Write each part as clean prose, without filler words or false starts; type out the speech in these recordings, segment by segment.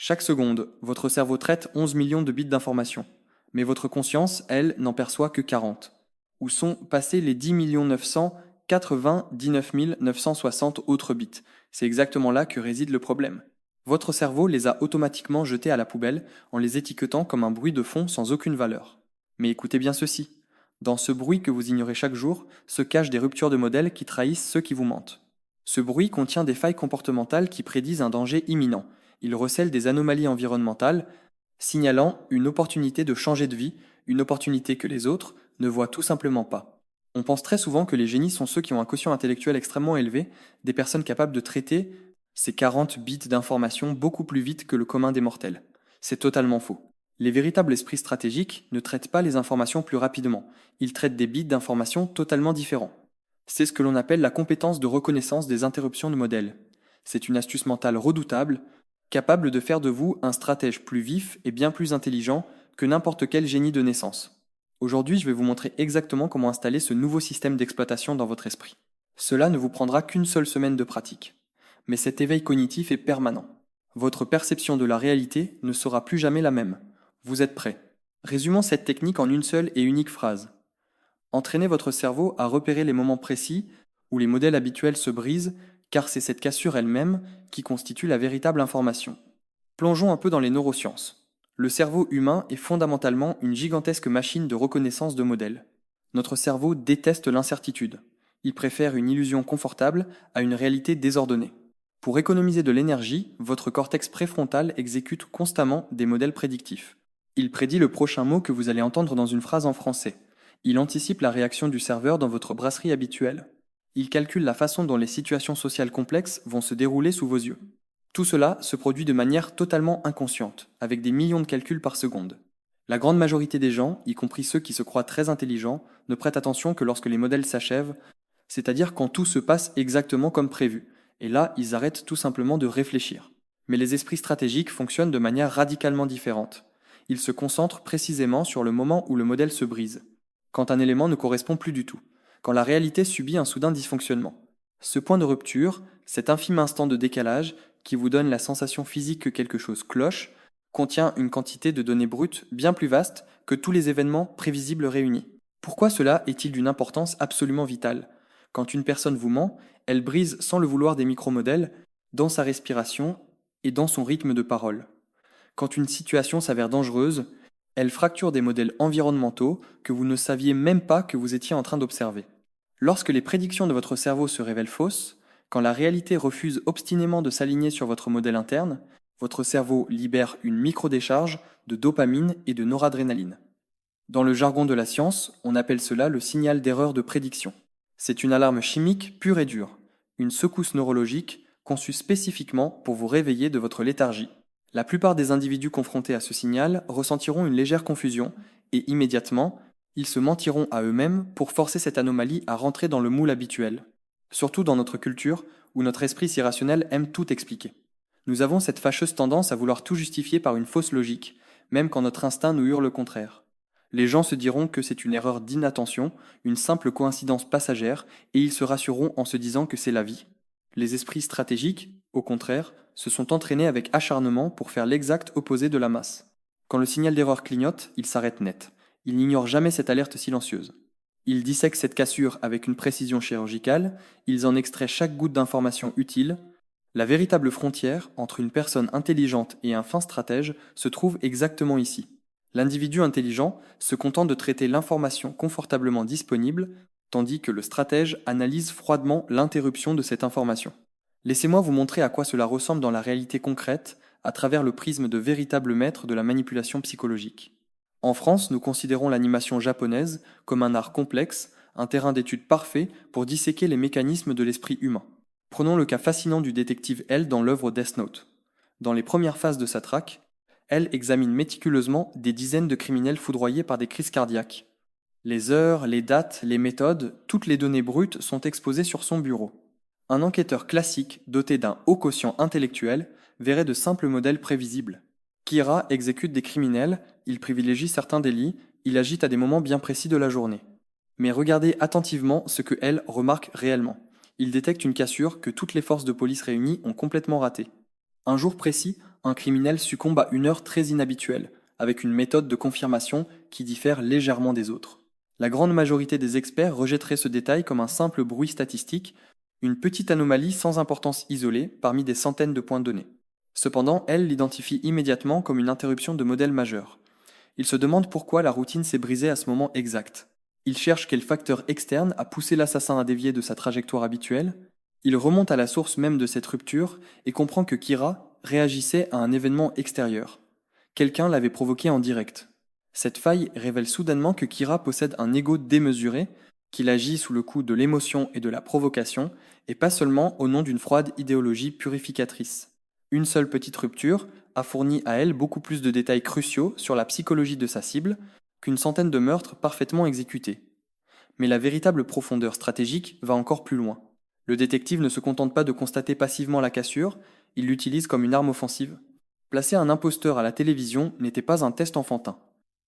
Chaque seconde, votre cerveau traite 11 millions de bits d'informations, mais votre conscience, elle, n'en perçoit que 40. Où sont passés les 10 999 960 autres bits? C'est exactement là que réside le problème. Votre cerveau les a automatiquement jetés à la poubelle en les étiquetant comme un bruit de fond sans aucune valeur. Mais écoutez bien ceci. Dans ce bruit que vous ignorez chaque jour se cachent des ruptures de modèle qui trahissent ceux qui vous mentent. Ce bruit contient des failles comportementales qui prédisent un danger imminent. Il recèle des anomalies environnementales, signalant une opportunité de changer de vie, une opportunité que les autres ne voient tout simplement pas. On pense très souvent que les génies sont ceux qui ont un quotient intellectuel extrêmement élevé, des personnes capables de traiter ces 40 bits d'informations beaucoup plus vite que le commun des mortels. C'est totalement faux. Les véritables esprits stratégiques ne traitent pas les informations plus rapidement, ils traitent des bits d'informations totalement différents. C'est ce que l'on appelle la compétence de reconnaissance des interruptions de modèle. C'est une astuce mentale redoutable, capable de faire de vous un stratège plus vif et bien plus intelligent que n'importe quel génie de naissance. Aujourd'hui, je vais vous montrer exactement comment installer ce nouveau système d'exploitation dans votre esprit. Cela ne vous prendra qu'une seule semaine de pratique. Mais cet éveil cognitif est permanent. Votre perception de la réalité ne sera plus jamais la même. Vous êtes prêt? Résumons cette technique en une seule et unique phrase. Entraînez votre cerveau à repérer les moments précis où les modèles habituels se brisent, car c'est cette cassure elle-même qui constitue la véritable information. Plongeons un peu dans les neurosciences. Le cerveau humain est fondamentalement une gigantesque machine de reconnaissance de modèles. Notre cerveau déteste l'incertitude. Il préfère une illusion confortable à une réalité désordonnée. Pour économiser de l'énergie, votre cortex préfrontal exécute constamment des modèles prédictifs. Il prédit le prochain mot que vous allez entendre dans une phrase en français. Il anticipe la réaction du serveur dans votre brasserie habituelle. Il calcule la façon dont les situations sociales complexes vont se dérouler sous vos yeux. Tout cela se produit de manière totalement inconsciente, avec des millions de calculs par seconde. La grande majorité des gens, y compris ceux qui se croient très intelligents, ne prêtent attention que lorsque les modèles s'achèvent, c'est-à-dire quand tout se passe exactement comme prévu. Et là, ils arrêtent tout simplement de réfléchir. Mais les esprits stratégiques fonctionnent de manière radicalement différente. Ils se concentrent précisément sur le moment où le modèle se brise, quand un élément ne correspond plus du tout, quand la réalité subit un soudain dysfonctionnement. Ce point de rupture, cet infime instant de décalage, qui vous donne la sensation physique que quelque chose cloche, contient une quantité de données brutes bien plus vaste que tous les événements prévisibles réunis. Pourquoi cela est-il d'une importance absolument vitale? Quand une personne vous ment, elle brise sans le vouloir des micromodèles dans sa respiration et dans son rythme de parole. Quand une situation s'avère dangereuse, elle fracture des modèles environnementaux que vous ne saviez même pas que vous étiez en train d'observer. Lorsque les prédictions de votre cerveau se révèlent fausses, quand la réalité refuse obstinément de s'aligner sur votre modèle interne, votre cerveau libère une microdécharge de dopamine et de noradrénaline. Dans le jargon de la science, on appelle cela le signal d'erreur de prédiction. C'est une alarme chimique pure et dure, une secousse neurologique conçue spécifiquement pour vous réveiller de votre léthargie. La plupart des individus confrontés à ce signal ressentiront une légère confusion et immédiatement, ils se mentiront à eux-mêmes pour forcer cette anomalie à rentrer dans le moule habituel. Surtout dans notre culture, où notre esprit si rationnel aime tout expliquer. Nous avons cette fâcheuse tendance à vouloir tout justifier par une fausse logique, même quand notre instinct nous hurle le contraire. Les gens se diront que c'est une erreur d'inattention, une simple coïncidence passagère, et ils se rassureront en se disant que c'est la vie. Les esprits stratégiques, au contraire, se sont entraînés avec acharnement pour faire l'exact opposé de la masse. Quand le signal d'erreur clignote, ils s'arrêtent net. Ils n'ignorent jamais cette alerte silencieuse. Ils dissèquent cette cassure avec une précision chirurgicale, ils en extraient chaque goutte d'information utile. La véritable frontière entre une personne intelligente et un fin stratège se trouve exactement ici. L'individu intelligent se contente de traiter l'information confortablement disponible, tandis que le stratège analyse froidement l'interruption de cette information. Laissez-moi vous montrer à quoi cela ressemble dans la réalité concrète, à travers le prisme de véritables maîtres de la manipulation psychologique. En France, nous considérons l'animation japonaise comme un art complexe, un terrain d'étude parfait pour disséquer les mécanismes de l'esprit humain. Prenons le cas fascinant du détective L dans l'œuvre Death Note. Dans les premières phases de sa traque, L examine méticuleusement des dizaines de criminels foudroyés par des crises cardiaques. Les heures, les dates, les méthodes, toutes les données brutes sont exposées sur son bureau. Un enquêteur classique, doté d'un haut quotient intellectuel, verrait de simples modèles prévisibles. Kira exécute des criminels, il privilégie certains délits, il agit à des moments bien précis de la journée. Mais regardez attentivement ce que L remarque réellement. Il détecte une cassure que toutes les forces de police réunies ont complètement ratée. Un jour précis, un criminel succombe à une heure très inhabituelle, avec une méthode de confirmation qui diffère légèrement des autres. La grande majorité des experts rejetteraient ce détail comme un simple bruit statistique, une petite anomalie sans importance isolée parmi des centaines de points de données. Cependant, elle l'identifie immédiatement comme une interruption de modèle majeur. Il se demande pourquoi la routine s'est brisée à ce moment exact. Il cherche quel facteur externe a poussé l'assassin à dévier de sa trajectoire habituelle. Il remonte à la source même de cette rupture et comprend que Kira réagissait à un événement extérieur. Quelqu'un l'avait provoqué en direct. Cette faille révèle soudainement que Kira possède un ego démesuré, qu'il agit sous le coup de l'émotion et de la provocation, et pas seulement au nom d'une froide idéologie purificatrice. Une seule petite rupture a fourni à elle beaucoup plus de détails cruciaux sur la psychologie de sa cible qu'une centaine de meurtres parfaitement exécutés. Mais la véritable profondeur stratégique va encore plus loin. Le détective ne se contente pas de constater passivement la cassure, il l'utilise comme une arme offensive. Placer un imposteur à la télévision n'était pas un test enfantin.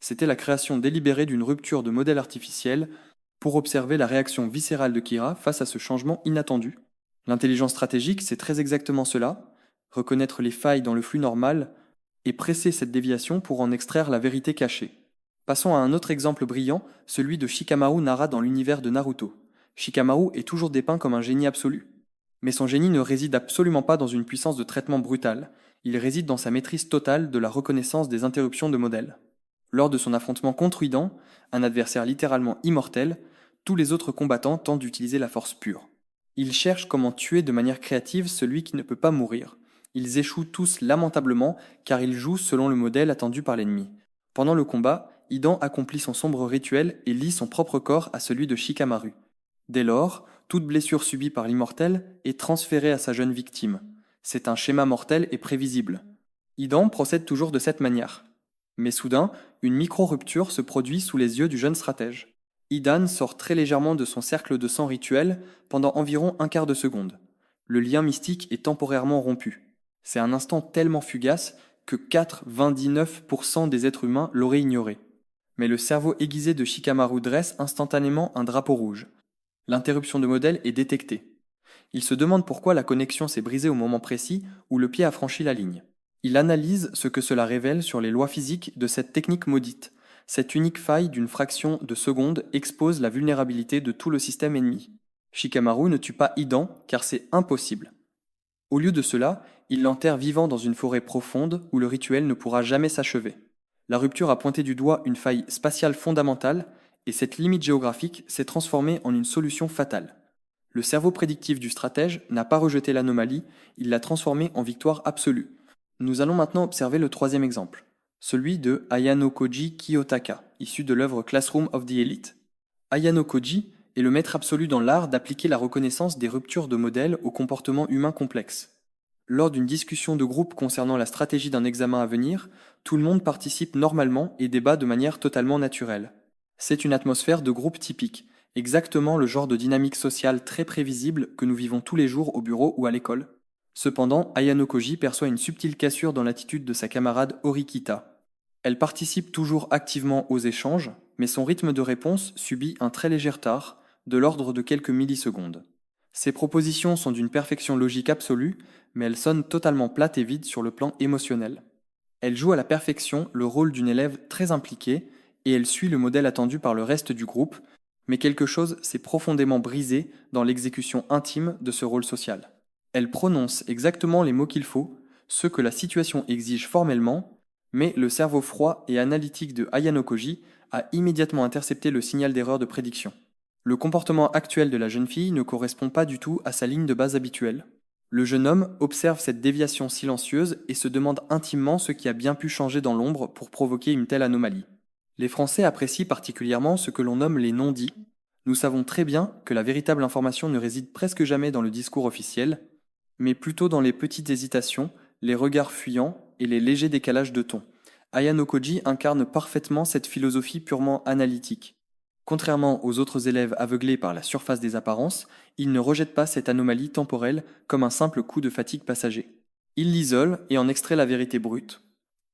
C'était la création délibérée d'une rupture de modèle artificiel pour observer la réaction viscérale de Kira face à ce changement inattendu. L'intelligence stratégique, c'est très exactement cela, reconnaître les failles dans le flux normal et presser cette déviation pour en extraire la vérité cachée. Passons à un autre exemple brillant, celui de Shikamaru Nara dans l'univers de Naruto. Shikamaru est toujours dépeint comme un génie absolu. Mais son génie ne réside absolument pas dans une puissance de traitement brutale, il réside dans sa maîtrise totale de la reconnaissance des interruptions de modèle. Lors de son affrontement contre Idan, un adversaire littéralement immortel, tous les autres combattants tentent d'utiliser la force pure. Ils cherchent comment tuer de manière créative celui qui ne peut pas mourir. Ils échouent tous lamentablement car ils jouent selon le modèle attendu par l'ennemi. Pendant le combat, Idan accomplit son sombre rituel et lie son propre corps à celui de Shikamaru. Dès lors, toute blessure subie par l'immortel est transférée à sa jeune victime. C'est un schéma mortel et prévisible. Idan procède toujours de cette manière. Mais soudain, une micro-rupture se produit sous les yeux du jeune stratège. Idan sort très légèrement de son cercle de sang rituel pendant environ un quart de seconde. Le lien mystique est temporairement rompu. C'est un instant tellement fugace que 99% des êtres humains l'auraient ignoré. Mais le cerveau aiguisé de Shikamaru dresse instantanément un drapeau rouge. L'interruption de modèle est détectée. Il se demande pourquoi la connexion s'est brisée au moment précis où le pied a franchi la ligne. Il analyse ce que cela révèle sur les lois physiques de cette technique maudite. Cette unique faille d'une fraction de seconde expose la vulnérabilité de tout le système ennemi. Shikamaru ne tue pas Idan car c'est impossible. Au lieu de cela, il l'enterre vivant dans une forêt profonde où le rituel ne pourra jamais s'achever. La rupture a pointé du doigt une faille spatiale fondamentale et cette limite géographique s'est transformée en une solution fatale. Le cerveau prédictif du stratège n'a pas rejeté l'anomalie, il l'a transformée en victoire absolue. Nous allons maintenant observer le troisième exemple, celui de Ayano Koji Kiyotaka, issu de l'œuvre Classroom of the Elite. Ayano Koji est le maître absolu dans l'art d'appliquer la reconnaissance des ruptures de modèles au comportement humain complexe. Lors d'une discussion de groupe concernant la stratégie d'un examen à venir, tout le monde participe normalement et débat de manière totalement naturelle. C'est une atmosphère de groupe typique, exactement le genre de dynamique sociale très prévisible que nous vivons tous les jours au bureau ou à l'école. Cependant, Ayano Koji perçoit une subtile cassure dans l'attitude de sa camarade Horikita. Elle participe toujours activement aux échanges, mais son rythme de réponse subit un très léger retard, de l'ordre de quelques millisecondes. Ses propositions sont d'une perfection logique absolue, mais elles sonnent totalement plates et vides sur le plan émotionnel. Elle joue à la perfection le rôle d'une élève très impliquée, et elle suit le modèle attendu par le reste du groupe, mais quelque chose s'est profondément brisé dans l'exécution intime de ce rôle social. Elle prononce exactement les mots qu'il faut, ceux que la situation exige formellement, mais le cerveau froid et analytique de Ayano Koji a immédiatement intercepté le signal d'erreur de prédiction. Le comportement actuel de la jeune fille ne correspond pas du tout à sa ligne de base habituelle. Le jeune homme observe cette déviation silencieuse et se demande intimement ce qui a bien pu changer dans l'ombre pour provoquer une telle anomalie. Les Français apprécient particulièrement ce que l'on nomme les non-dits. Nous savons très bien que la véritable information ne réside presque jamais dans le discours officiel, mais plutôt dans les petites hésitations, les regards fuyants et les légers décalages de ton. Ayano Koji incarne parfaitement cette philosophie purement analytique. Contrairement aux autres élèves aveuglés par la surface des apparences, il ne rejette pas cette anomalie temporelle comme un simple coup de fatigue passager. Il l'isole et en extrait la vérité brute.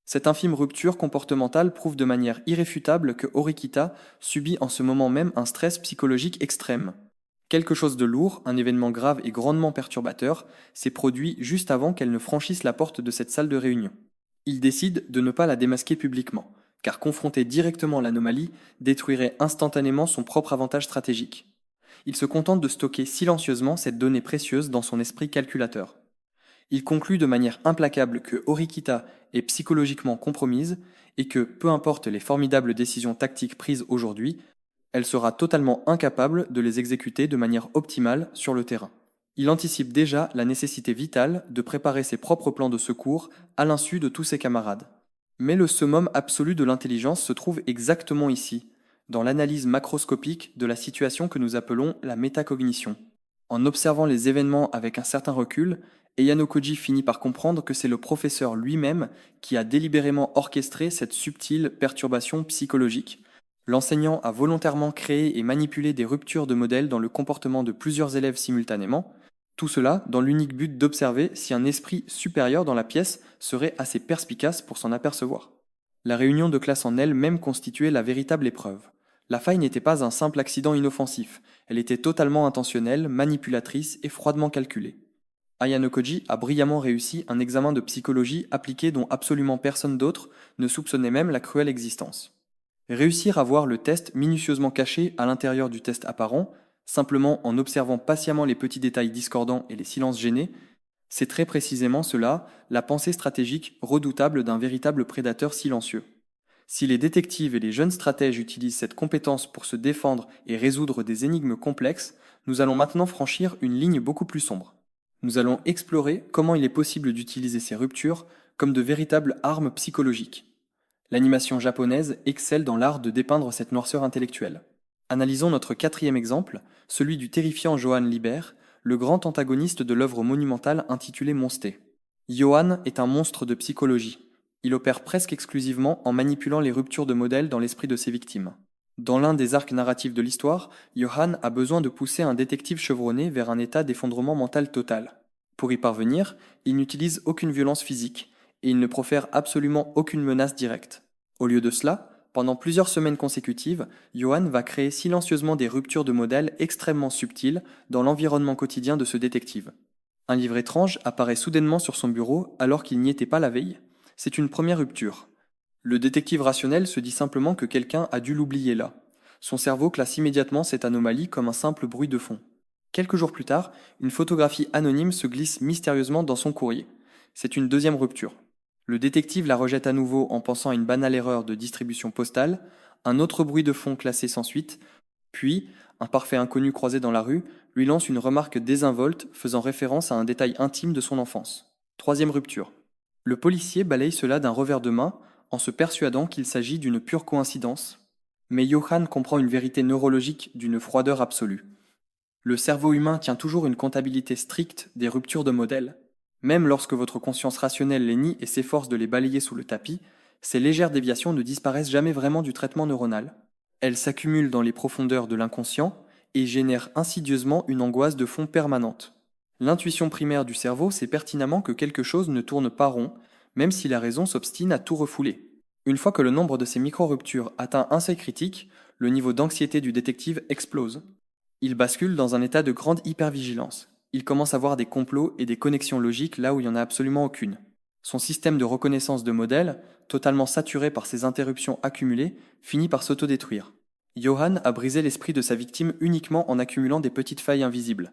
Cette infime rupture comportementale prouve de manière irréfutable que Horikita subit en ce moment même un stress psychologique extrême. Quelque chose de lourd, un événement grave et grandement perturbateur, s'est produit juste avant qu'elle ne franchisse la porte de cette salle de réunion. Il décide de ne pas la démasquer publiquement, car confronter directement l'anomalie détruirait instantanément son propre avantage stratégique. Il se contente de stocker silencieusement cette donnée précieuse dans son esprit calculateur. Il conclut de manière implacable que Horikita est psychologiquement compromise et que, peu importe les formidables décisions tactiques prises aujourd'hui, elle sera totalement incapable de les exécuter de manière optimale sur le terrain. Il anticipe déjà la nécessité vitale de préparer ses propres plans de secours à l'insu de tous ses camarades. Mais le summum absolu de l'intelligence se trouve exactement ici, dans l'analyse macroscopique de la situation que nous appelons la métacognition. En observant les événements avec un certain recul, Eyano Koji finit par comprendre que c'est le professeur lui-même qui a délibérément orchestré cette subtile perturbation psychologique. L'enseignant a volontairement créé et manipulé des ruptures de modèles dans le comportement de plusieurs élèves simultanément, tout cela dans l'unique but d'observer si un esprit supérieur dans la pièce serait assez perspicace pour s'en apercevoir. La réunion de classe en elle-même constituait la véritable épreuve. La faille n'était pas un simple accident inoffensif, elle était totalement intentionnelle, manipulatrice et froidement calculée. Ayano Koji a brillamment réussi un examen de psychologie appliqué dont absolument personne d'autre ne soupçonnait même la cruelle existence. Réussir à voir le test minutieusement caché à l'intérieur du test apparent, simplement en observant patiemment les petits détails discordants et les silences gênés, c'est très précisément cela, la pensée stratégique redoutable d'un véritable prédateur silencieux. Si les détectives et les jeunes stratèges utilisent cette compétence pour se défendre et résoudre des énigmes complexes, nous allons maintenant franchir une ligne beaucoup plus sombre. Nous allons explorer comment il est possible d'utiliser ces ruptures comme de véritables armes psychologiques. L'animation japonaise excelle dans l'art de dépeindre cette noirceur intellectuelle. Analysons notre quatrième exemple, celui du terrifiant Johann Liber, le grand antagoniste de l'œuvre monumentale intitulée Monsté. Johann est un monstre de psychologie. Il opère presque exclusivement en manipulant les ruptures de modèles dans l'esprit de ses victimes. Dans l'un des arcs narratifs de l'histoire, Johann a besoin de pousser un détective chevronné vers un état d'effondrement mental total. Pour y parvenir, il n'utilise aucune violence physique, et il ne profère absolument aucune menace directe. Au lieu de cela, pendant plusieurs semaines consécutives, Johann va créer silencieusement des ruptures de modèles extrêmement subtiles dans l'environnement quotidien de ce détective. Un livre étrange apparaît soudainement sur son bureau alors qu'il n'y était pas la veille. C'est une première rupture. Le détective rationnel se dit simplement que quelqu'un a dû l'oublier là. Son cerveau classe immédiatement cette anomalie comme un simple bruit de fond. Quelques jours plus tard, une photographie anonyme se glisse mystérieusement dans son courrier. C'est une deuxième rupture. Le détective la rejette à nouveau en pensant à une banale erreur de distribution postale, un autre bruit de fond classé sans suite, puis, un parfait inconnu croisé dans la rue lui lance une remarque désinvolte faisant référence à un détail intime de son enfance. Troisième rupture. Le policier balaye cela d'un revers de main en se persuadant qu'il s'agit d'une pure coïncidence, mais Johann comprend une vérité neurologique d'une froideur absolue. Le cerveau humain tient toujours une comptabilité stricte des ruptures de modèles. Même lorsque votre conscience rationnelle les nie et s'efforce de les balayer sous le tapis, ces légères déviations ne disparaissent jamais vraiment du traitement neuronal. Elles s'accumulent dans les profondeurs de l'inconscient et génèrent insidieusement une angoisse de fond permanente. L'intuition primaire du cerveau sait pertinemment que quelque chose ne tourne pas rond, même si la raison s'obstine à tout refouler. Une fois que le nombre de ces micro-ruptures atteint un seuil critique, le niveau d'anxiété du détective explose. Il bascule dans un état de grande hypervigilance. Il commence à voir des complots et des connexions logiques là où il n'y en a absolument aucune. Son système de reconnaissance de modèles, totalement saturé par ces interruptions accumulées, finit par s'autodétruire. Johann a brisé l'esprit de sa victime uniquement en accumulant des petites failles invisibles.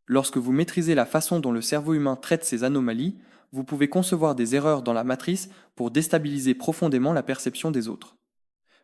Lorsque vous maîtrisez la façon dont le cerveau humain traite ces anomalies, vous pouvez concevoir des erreurs dans la matrice pour déstabiliser profondément la perception des autres.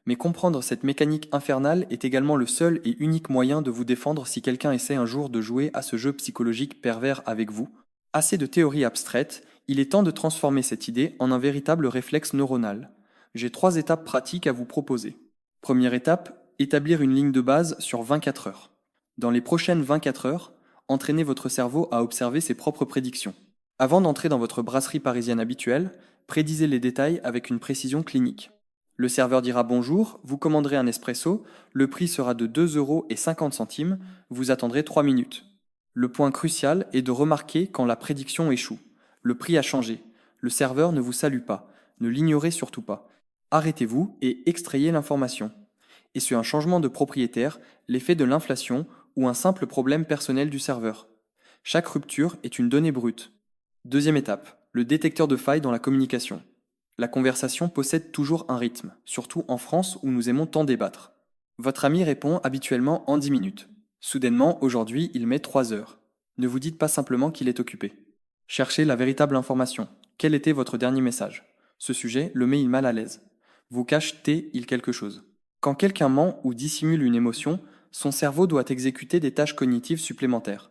Mais comprendre cette mécanique infernale est également le seul et unique moyen de vous défendre si quelqu'un essaie un jour de jouer à ce jeu psychologique pervers avec vous. Assez de théories abstraites, il est temps de transformer cette idée en un véritable réflexe neuronal. J'ai 3 étapes pratiques à vous proposer. Première étape, établir une ligne de base sur 24 heures. Dans les prochaines 24 heures, entraînez votre cerveau à observer ses propres prédictions. Avant d'entrer dans votre brasserie parisienne habituelle, prédisez les détails avec une précision clinique. Le serveur dira bonjour, vous commanderez un espresso, le prix sera de 2,50 €, vous attendrez 3 minutes. Le point crucial est de remarquer quand la prédiction échoue. Le prix a changé. Le serveur ne vous salue pas. Ne l'ignorez surtout pas. Arrêtez-vous et extrayez l'information. Et sur un changement de propriétaire, l'effet de l'inflation ou un simple problème personnel du serveur. Chaque rupture est une donnée brute. Deuxième étape, le détecteur de failles dans la communication. La conversation possède toujours un rythme, surtout en France où nous aimons tant débattre. Votre ami répond habituellement en 10 minutes. Soudainement, aujourd'hui, il met 3 heures. Ne vous dites pas simplement qu'il est occupé. Cherchez la véritable information. Quel était votre dernier message? Ce sujet le met il mal à l'aise. Vous cache-t-il quelque chose? Quand quelqu'un ment ou dissimule une émotion, son cerveau doit exécuter des tâches cognitives supplémentaires.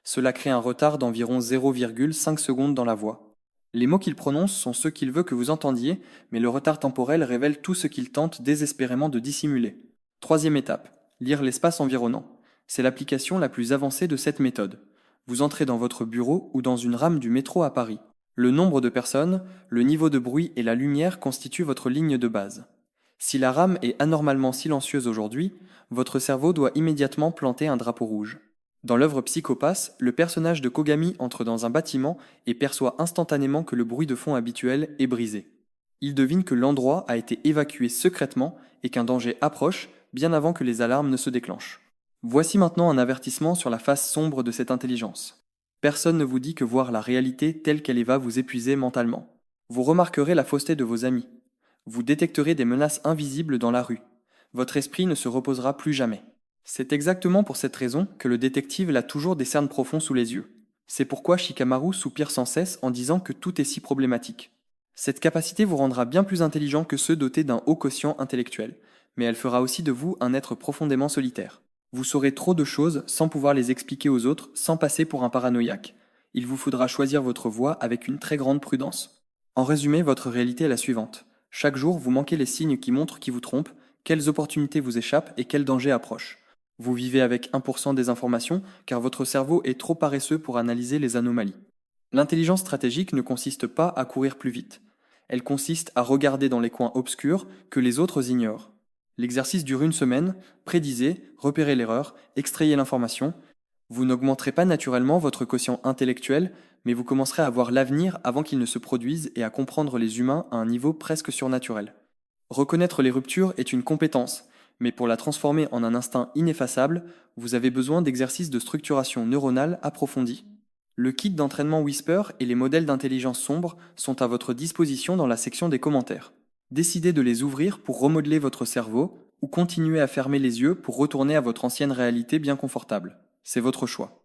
Cela crée un retard d'environ 0,5 secondes dans la voix. Les mots qu'il prononce sont ceux qu'il veut que vous entendiez, mais le retard temporel révèle tout ce qu'il tente désespérément de dissimuler. Troisième étape, lire l'espace environnant. C'est l'application la plus avancée de cette méthode. Vous entrez dans votre bureau ou dans une rame du métro à Paris. Le nombre de personnes, le niveau de bruit et la lumière constituent votre ligne de base. Si la rame est anormalement silencieuse aujourd'hui, votre cerveau doit immédiatement planter un drapeau rouge. Dans l'œuvre Psychopathe, le personnage de Kogami entre dans un bâtiment et perçoit instantanément que le bruit de fond habituel est brisé. Il devine que l'endroit a été évacué secrètement et qu'un danger approche bien avant que les alarmes ne se déclenchent. Voici maintenant un avertissement sur la face sombre de cette intelligence. Personne ne vous dit que voir la réalité telle qu'elle est va vous épuiser mentalement. Vous remarquerez la fausseté de vos amis. Vous détecterez des menaces invisibles dans la rue. Votre esprit ne se reposera plus jamais. C'est exactement pour cette raison que le détective a toujours des cernes profonds sous les yeux. C'est pourquoi Shikamaru soupire sans cesse en disant que tout est si problématique. Cette capacité vous rendra bien plus intelligent que ceux dotés d'un haut quotient intellectuel, mais elle fera aussi de vous un être profondément solitaire. Vous saurez trop de choses sans pouvoir les expliquer aux autres, sans passer pour un paranoïaque. Il vous faudra choisir votre voie avec une très grande prudence. En résumé, votre réalité est la suivante. Chaque jour, vous manquez les signes qui montrent qui vous trompe, quelles opportunités vous échappent et quels dangers approchent. Vous vivez avec 1% des informations car votre cerveau est trop paresseux pour analyser les anomalies. L'intelligence stratégique ne consiste pas à courir plus vite. Elle consiste à regarder dans les coins obscurs que les autres ignorent. L'exercice dure une semaine, prédisez, repérez l'erreur, extrayez l'information. Vous n'augmenterez pas naturellement votre quotient intellectuel, mais vous commencerez à voir l'avenir avant qu'il ne se produise et à comprendre les humains à un niveau presque surnaturel. Reconnaître les ruptures est une compétence, mais pour la transformer en un instinct ineffaçable, vous avez besoin d'exercices de structuration neuronale approfondis. Le kit d'entraînement Whisper et les modèles d'intelligence sombre sont à votre disposition dans la section des commentaires. Décidez de les ouvrir pour remodeler votre cerveau ou continuez à fermer les yeux pour retourner à votre ancienne réalité bien confortable. C'est votre choix.